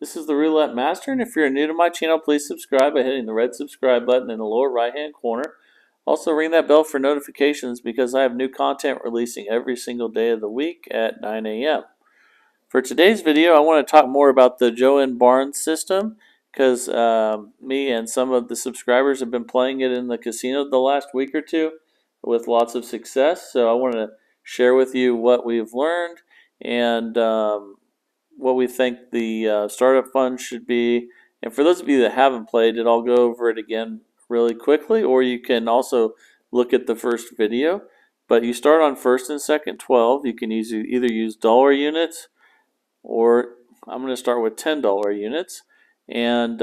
This is the Roulette Master, and if you're new to my channel, please subscribe by hitting the red subscribe button in the lower right hand corner. Also ring that bell for notifications because I have new content releasing every single day of the week at 9 a.m. For today's video, I want to talk more about the Joanne Barnes system because me and some of the subscribers have been playing it in the casino the last week or two with lots of success. So I want to share with you what we've learned and what we think the startup fund should be. And for those of you that haven't played it, I'll go over it again really quickly, or you can also look at the first video. But you start on first and second 12. You can either use dollar units, or I'm going to start with $10 units. And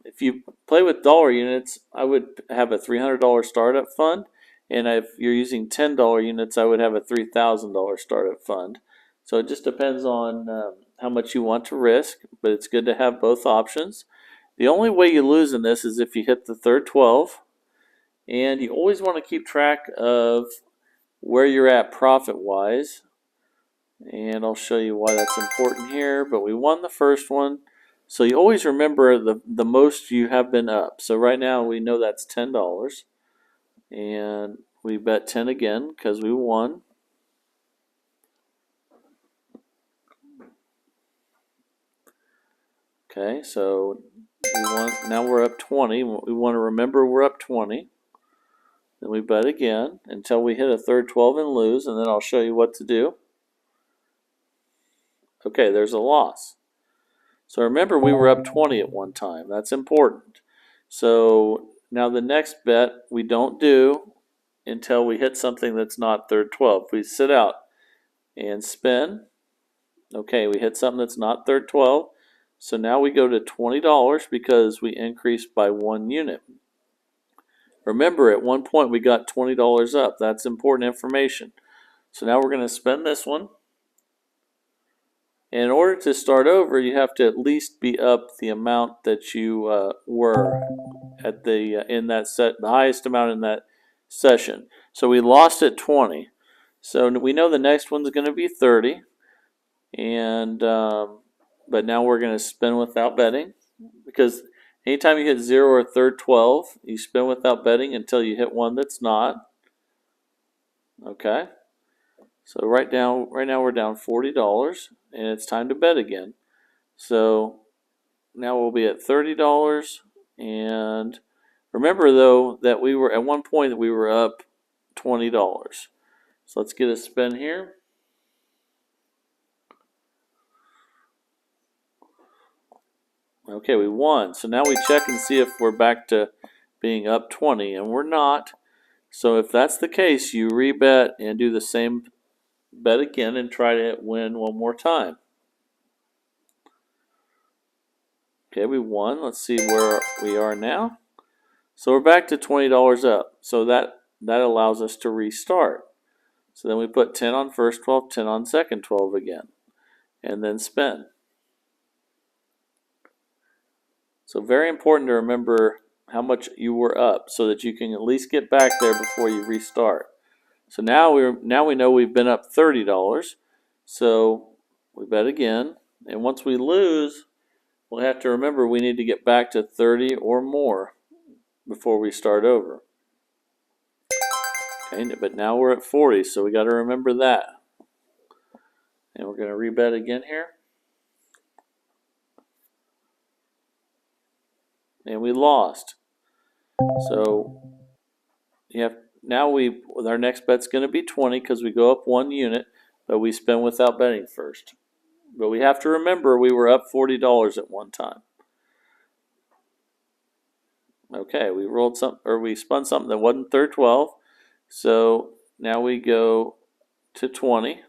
if you play with dollar units, I would have a $300 startup fund. And if you're using $10 units, I would have a $3,000 startup fund. So it just depends on how much you want to risk, but it's good to have both options. The only way you lose in this is if you hit the third 12, and you always want to keep track of where you're at profit-wise, and I'll show you why that's important here. But we won the first one, so you always remember the most you have been up. So right now we know that's $10, and we bet 10 again because we won. Okay, so now we're up 20. We want to remember we're up 20. Then we bet again until we hit a third 12 and lose, and then I'll show you what to do. Okay, there's a loss. So remember we were up 20 at one time. That's important. So now the next bet we don't do until we hit something that's not third 12. We sit out and spin. Okay, we hit something that's not third 12. So now we go to $20 because we increased by 1 unit. Remember, at one point we got $20 up. That's important information. So now we're going to spend this one. And in order to start over, you have to at least be up the amount that you were at the highest amount in that session. So we lost at 20. So we know the next one's going to be 30. And but now we're going to spin without betting, because anytime you hit 0 or third 12, you spin without betting until you hit one that's not. Okay. So right now we're down $40, and it's time to bet again. So now we'll be at $30, and remember though that we were at one point that we were up $20. So let's get a spin here. Okay, we won. So now we check and see if we're back to being up 20, and we're not. So if that's the case, you rebet and do the same bet again and try to win one more time. Okay, we won. Let's see where we are now. So we're back to $20 up. So that allows us to restart. So then we put 10 on first 12, 10 on second 12 again, and then spin. So very important to remember how much you were up so that you can at least get back there before you restart. So now we know we've been up $30. So we bet again, and once we lose, we'll have to remember we need to get back to 30 or more before we start over. Okay, but now we're at 40, so we got to remember that. And we're going to rebet again here. And we lost. So our next bet's going to be 20 because we go up 1 unit, but we spin without betting first. But we have to remember we were up $40 at one time. Okay, we spun something that wasn't third 12. So now we go to 20.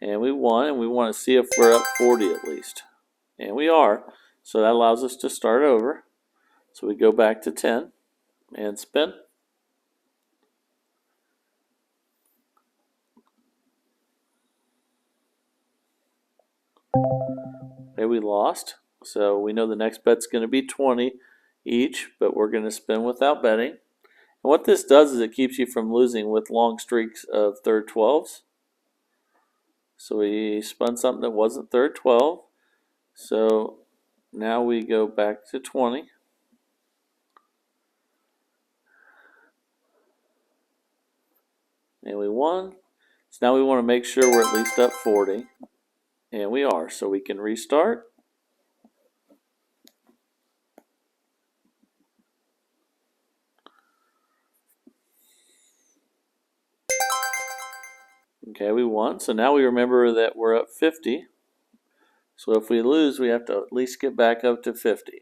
And we won, and we want to see if we're up 40 at least. And we are. So that allows us to start over. So we go back to 10 and spin. Okay, we lost. So we know the next bet's going to be 20 each, but we're going to spin without betting. And what this does is it keeps you from losing with long streaks of third 12s. So we spun something that wasn't third 12. So now we go back to 20. And we won. So now we want to make sure we're at least up 40. And we are. So we can restart. Okay, we won. So now we remember that we're up 50. So if we lose, we have to at least get back up to 50.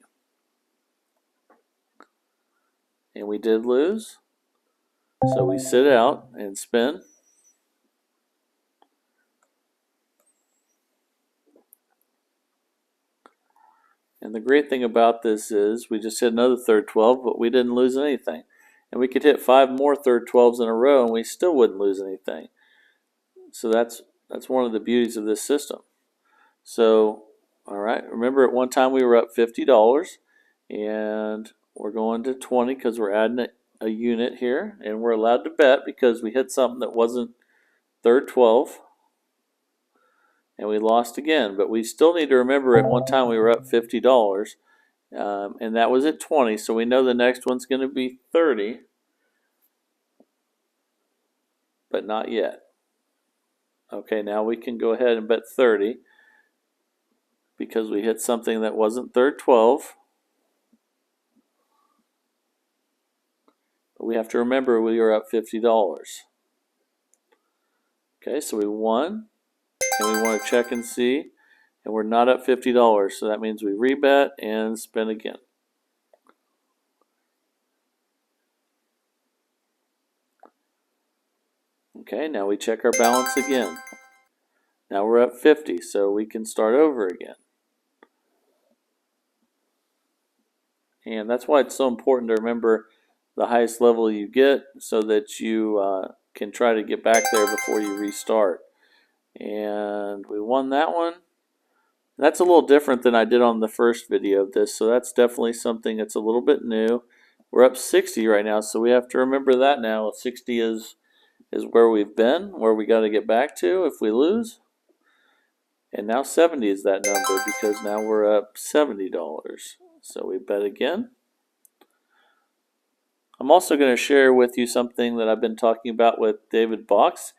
And we did lose. So we sit out and spin. And the great thing about this is we just hit another third 12, but we didn't lose anything. And we could hit 5 more third 12s in a row and we still wouldn't lose anything. So that's one of the beauties of this system. So, all right, remember at one time we were up $50 and we're going to 20 because we're adding a unit here, and we're allowed to bet because we hit something that wasn't third 12 and we lost again. But we still need to remember at one time we were up $50 and that was at 20, so we know the next one's going to be 30, but not yet. Okay, now we can go ahead and bet 30 because we hit something that wasn't third 12. But we have to remember we were up $50. Okay, so we won, and we want to check and see, and we're not up $50, so that means we rebet and spin again. Okay, now we check our balance again. Now we're up 50, so we can start over again. And that's why it's so important to remember the highest level you get so that you can try to get back there before you restart. And we won that one. That's a little different than I did on the first video of this, so that's definitely something that's a little bit new. We're up 60 right now, so we have to remember that now. 60 is where we've been, where we got to get back to if we lose. And now 70 is that number because now we're up $70. So we bet again. I'm also going to share with you something that I've been talking about with David Box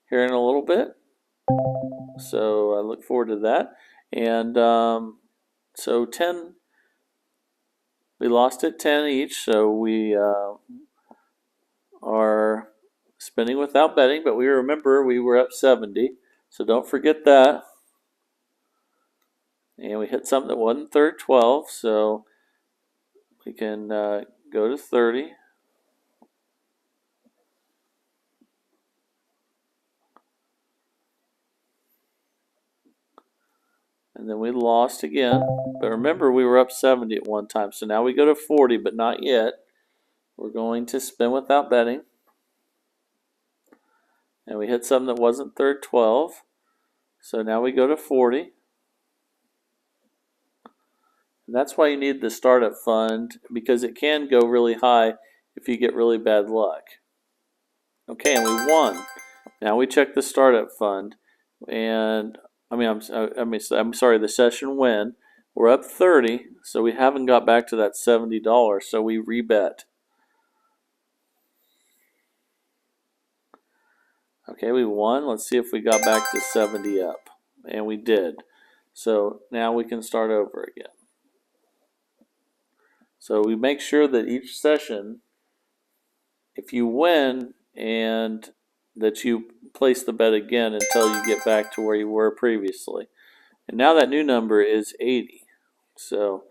here in a little bit. So I look forward to that. And so 10, we lost at 10 each, so we are spinning without betting, but we remember we were up 70, so don't forget that. And we hit something that wasn't third 12, so we can go to 30. And then we lost again. But remember, we were up 70 at one time. So now we go to 40, but not yet. We're going to spin without betting. And we hit something that wasn't third 12. So now we go to 40. And that's why you need the startup fund, because it can go really high if you get really bad luck. Okay, and we won. Now we check the startup fund. And I'm sorry, the session win. We're up 30, so we haven't got back to that $70, so we rebet. Okay, we won. Let's see if we got back to 70 up. And we did. So now we can start over again. So we make sure that each session, if you win, and that you place the bet again until you get back to where you were previously. And now that new number is 80. So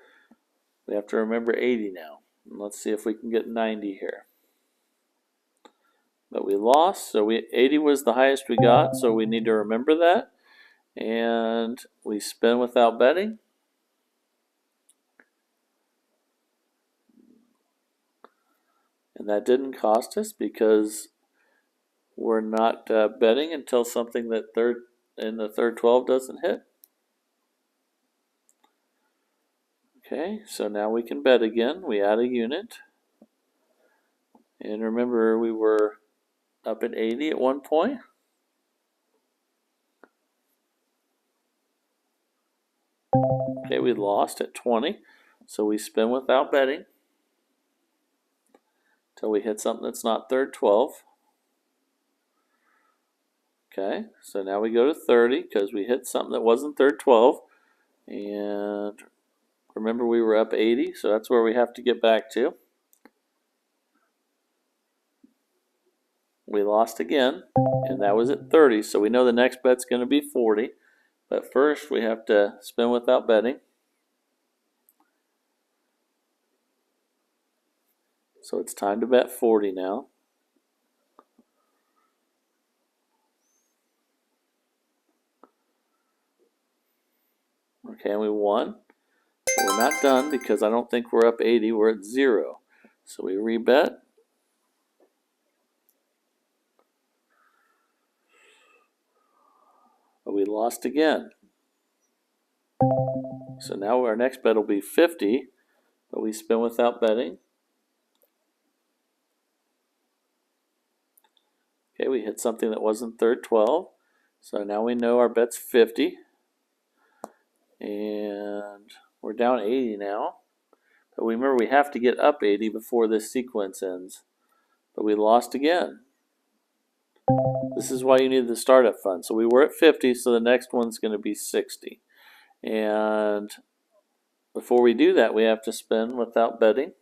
we have to remember 80 now. And let's see if we can get 90 here. But we lost, so 80 was the highest we got, so we need to remember that. And we spin without betting. And that didn't cost us because we're not betting until something that in the third 12 doesn't hit. Okay, so now we can bet again. We add a unit. And remember, we were up at 80 at one point. Okay, we lost at 20. So we spin without betting until we hit something that's not third 12. Okay, so now we go to 30 because we hit something that wasn't third 12. And remember, we were up 80, so that's where we have to get back to. We lost again, and that was at 30, so we know the next bet's going to be 40. But first, we have to spin without betting. So it's time to bet 40 now. Okay, and we won. But we're not done because I don't think we're up 80. We're at 0. So we rebet. But we lost again. So now our next bet will be 50, but we spin without betting. Okay, we hit something that wasn't third 12. So now we know our bet's 50. And we're down 80 now. But remember, we have to get up 80 before this sequence ends. But we lost again. This is why you need the startup fund. So we were at 50, so the next one's going to be 60. And before we do that, we have to spin without betting.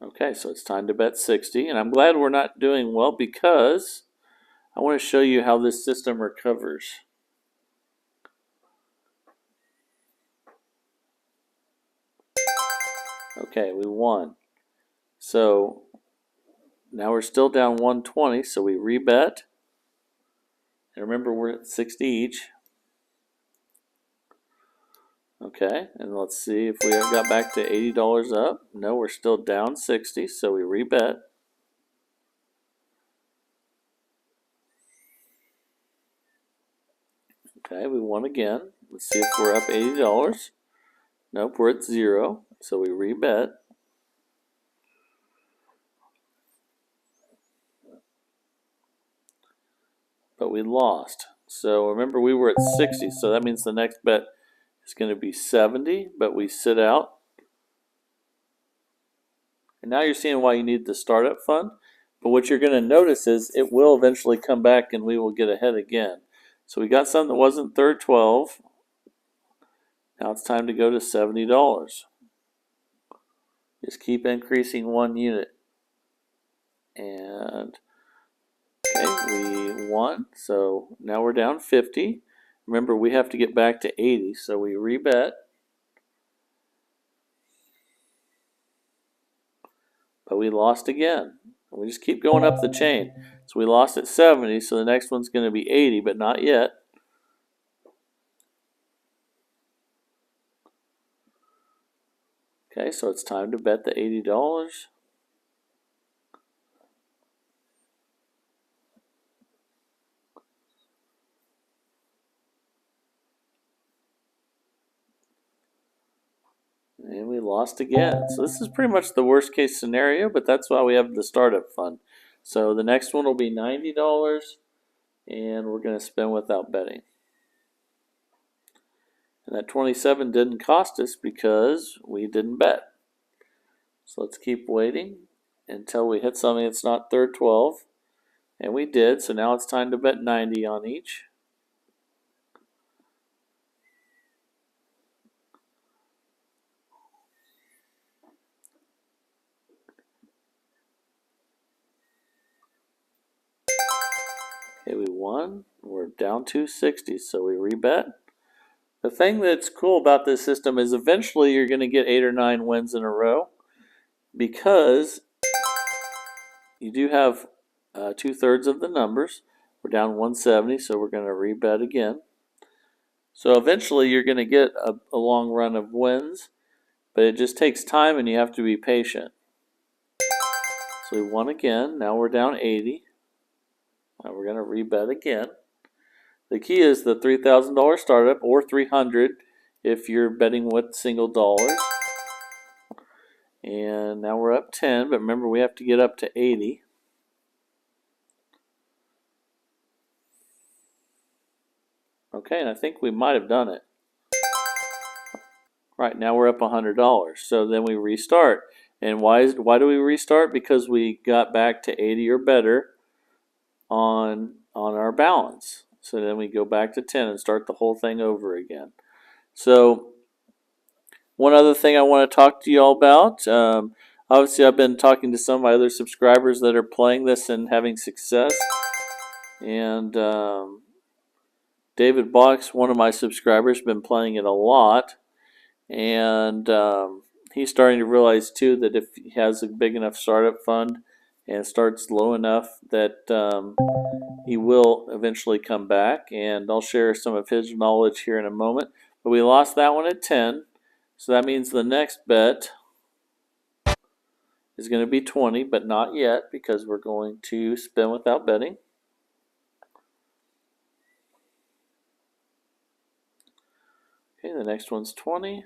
Okay, so it's time to bet 60. And I'm glad we're not doing well because I want to show you how this system recovers. Okay, we won. So now we're still down 120, so we rebet. And remember, we're at 60 each. Okay, and let's see if we got back to $80 up. No, we're still down 60, so we rebet. Okay, we won again. Let's see if we're up $80. Nope, we're at 0, so we rebet. But we lost. So remember, we were at 60, so that means the next bet is going to be 70, but we sit out. And now you're seeing why you need the startup fund. But what you're going to notice is it will eventually come back and we will get ahead again. So we got something that wasn't third 12. Now it's time to go to $70. Just keep increasing 1 unit. And okay, we won. So now we're down 50. Remember, we have to get back to 80, so we rebet. But we lost again. We just keep going up the chain. So we lost at 70, so the next one's going to be 80, but not yet. Okay, so it's time to bet the $80. And we lost again. So this is pretty much the worst case scenario, but that's why we have the startup fund. So the next one will be $90, and we're going to spin without betting. And that 27 didn't cost us because we didn't bet. So let's keep waiting until we hit something that's not third 12. And we did, so now it's time to bet 90 on each. Okay, we won. We're down 260, so we rebet. The thing that's cool about this system is eventually you're going to get 8 or 9 wins in a row because you do have 2/3 of the numbers. We're down 170, so we're going to rebet again. So eventually you're going to get a long run of wins, but it just takes time and you have to be patient. So we won again. Now we're down 80. Now we're going to rebet again. The key is the $3,000 startup or 300. if you're betting with single dollars. And now we're up 10, but remember we have to get up to 80. Okay, and I think we might have done it. Right, now we're up $100. So then we restart. And why do we restart? Because we got back to 80 or better on our balance. So then we go back to 10 and start the whole thing over again. So one other thing I want to talk to you all about. Obviously, I've been talking to some of my other subscribers that are playing this and having success. And David Box, one of my subscribers, has been playing it a lot. And he's starting to realize too that if he has a big enough startup fund and starts low enough that he will eventually come back. And I'll share some of his knowledge here in a moment. But we lost that one at 10. So that means the next bet is going to be 20, but not yet because we're going to spin without betting. Okay, the next one's 20.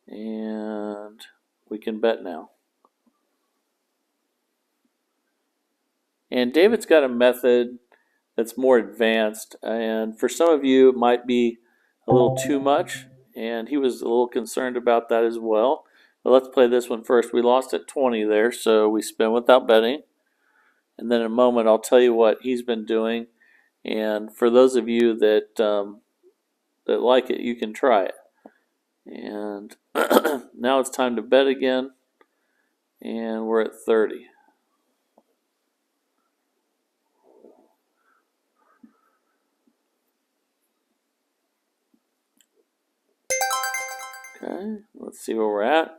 And we can bet now. And David's got a method that's more advanced, and for some of you it might be a little too much, and he was a little concerned about that as well. But let's play this one first. We lost at 20 there, so we spin without betting. And then in a moment I'll tell you what he's been doing. And for those of you that that like it, you can try it. And now it's time to bet again. And we're at 30. Okay, let's see where we're at.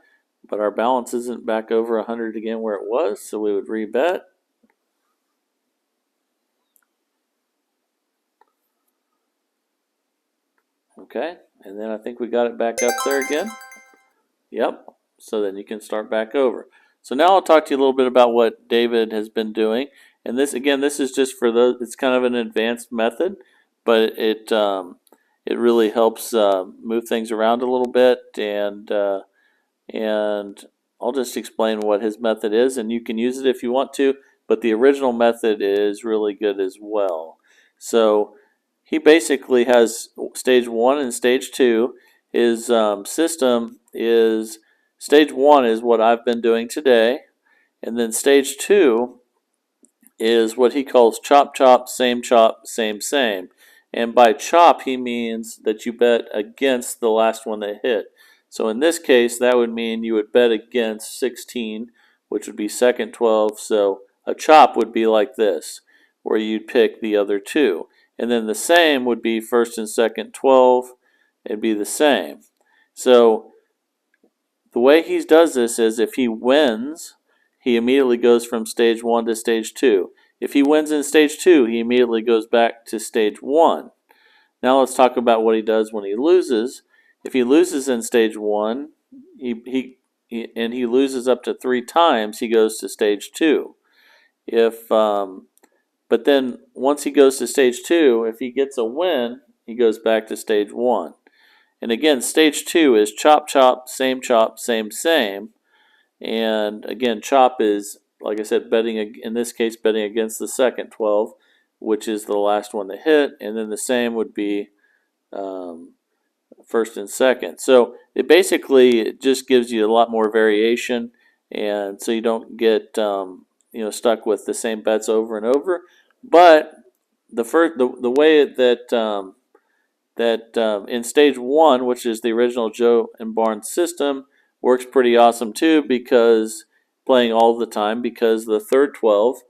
But our balance isn't back over 100 again where it was, so we would rebet. Okay, and then I think we got it back up there again. Yep, so then you can start back over. So now I'll talk to you a little bit about what David has been doing. And this, again, this is just for those, it's kind of an advanced method, but it really helps move things around a little bit. And I'll just explain what his method is, and you can use it if you want to, but the original method is really good as well. So he basically has stage 1 and stage 2. His system is stage 1 is what I've been doing today, and then stage 2 is what he calls chop, chop, same, same. And by chop, he means that you bet against the last one that hit. So in this case, that would mean you would bet against 16, which would be second 12. So a chop would be like this, where you'd pick the other two. And then the same would be first and second 12. It'd be the same. So the way he does this is if he wins, he immediately goes from stage 1 to stage 2. If he wins in stage 2, he immediately goes back to stage 1. Now let's talk about what he does when he loses. If he loses in stage 1, he loses up to 3 times, he goes to stage 2. But then once he goes to stage 2, if he gets a win, he goes back to stage 1. And again, stage 2 is chop, chop, same, same. And again, chop is, like I said, betting, in this case, betting against the second 12, which is the last one to hit. And then the same would be first and second. So it basically just gives you a lot more variation, and so you don't get stuck with the same bets over and over. But the way that in stage 1, which is the original Joe and Barnes system, works pretty awesome too, because playing all the time, because the third 12,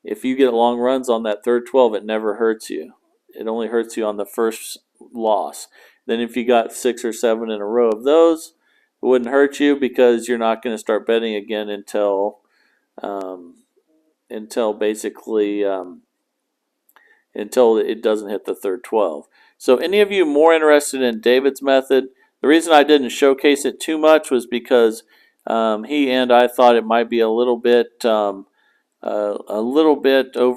if you get long runs on that third 12, it never hurts you. It only hurts you on the first loss. Then if you got 6 or 7 in a row of those, it wouldn't hurt you, because you're not going to start betting again until basically until it doesn't hit the third 12. So any of you more interested in David's method, the reason I didn't showcase it too much was because he and I thought it might be a little bit over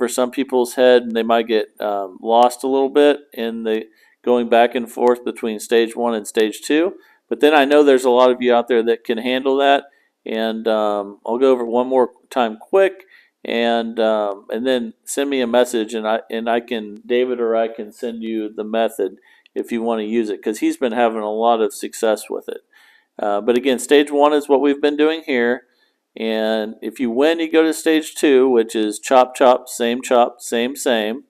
some people's head, and they might get lost a little bit in the going back and forth between stage 1 and stage 2. But then I know there's a lot of you out there that can handle that, and I'll go over one more time quick, and then send me a message, and I can, David or I can send you the method if you want to use it, because he's been having a lot of success with it. But again, stage 1 is what we've been doing here. And if you win, you go to stage 2, which is chop, chop, same, same.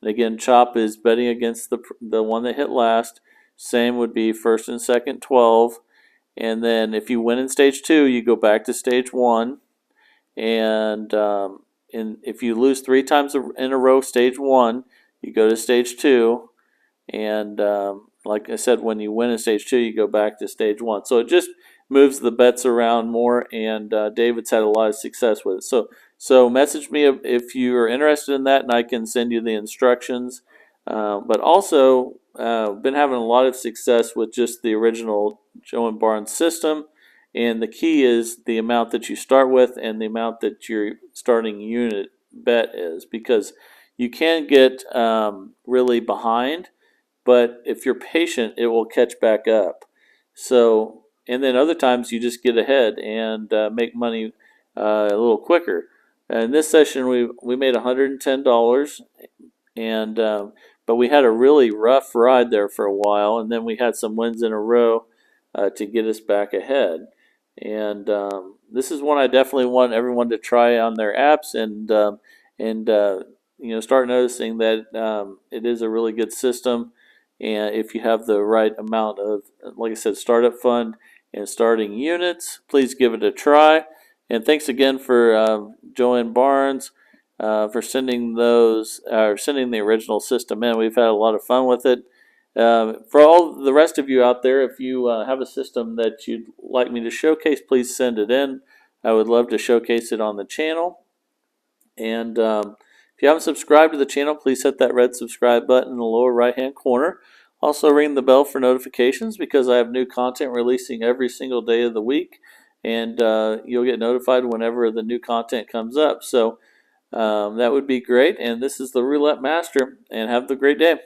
And again, chop is betting against the one that hit last. Same would be first and second 12. And then if you win in stage 2, you go back to stage 1. And if you lose 3 times in a row, stage 1, you go to stage 2. And like I said, when you win in stage 2, you go back to stage 1. So it just moves the bets around more, and David's had a lot of success with it. So message me if you are interested in that, and I can send you the instructions. But also, been having a lot of success with just the original Joe and Barnes system. And the key is the amount that you start with and the amount that your starting unit bet is, because you can get really behind, but if you're patient, it will catch back up. So, and then other times you just get ahead and make money a little quicker. In this session, we made $110, and but we had a really rough ride there for a while, and then we had some wins in a row to get us back ahead. And this is one I definitely want everyone to try on their apps, and start noticing that it is a really good system. And if you have the right amount of, like I said, startup fund and starting units, please give it a try. And thanks again for Joanne Barnes for sending sending the original system in. We've had a lot of fun with it. For all the rest of you out there, if you have a system that you'd like me to showcase, please send it in. I would love to showcase it on the channel. And if you haven't subscribed to the channel, please hit that red subscribe button in the lower right hand corner. Also ring the bell for notifications, because I have new content releasing every single day of the week, and you'll get notified whenever the new content comes up. So that would be great. And this is the Roulette Master, and have a great day.